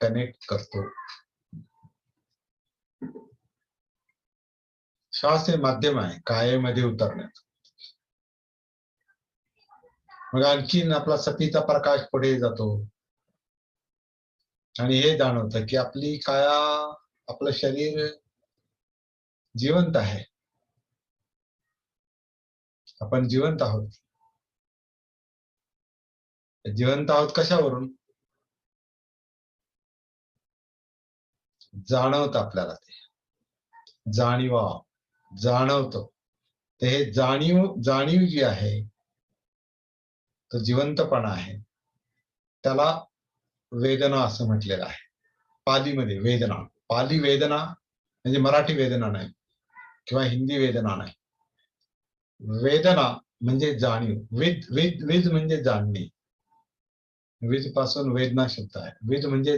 Connect करतो. श्वास हे माध्यम आहे कायेमध्ये उतरण्याचं. मग आणखीन आपला सतीचा प्रकाश पुढे जातो आणि हे जाणवतं की आपली काया, आपलं शरीर जिवंत आहे. आपण जिवंत आहोत. जिवंत आहोत कशावरून? जाणवतं आपल्याला, ते जाणवतं. ते हे जाणीव जी आहे, तो जिवंतपणा आहे, त्याला वेदना असं म्हटलेलं आहे. पालीमध्ये वेदना. पाली वेदना म्हणजे मराठी वेदना नाही किंवा हिंदी वेदना नाही. वेदना म्हणजे जाणीव. विद म्हणजे जाणणे. विद पासून वेदना शब्द आहे. विद म्हणजे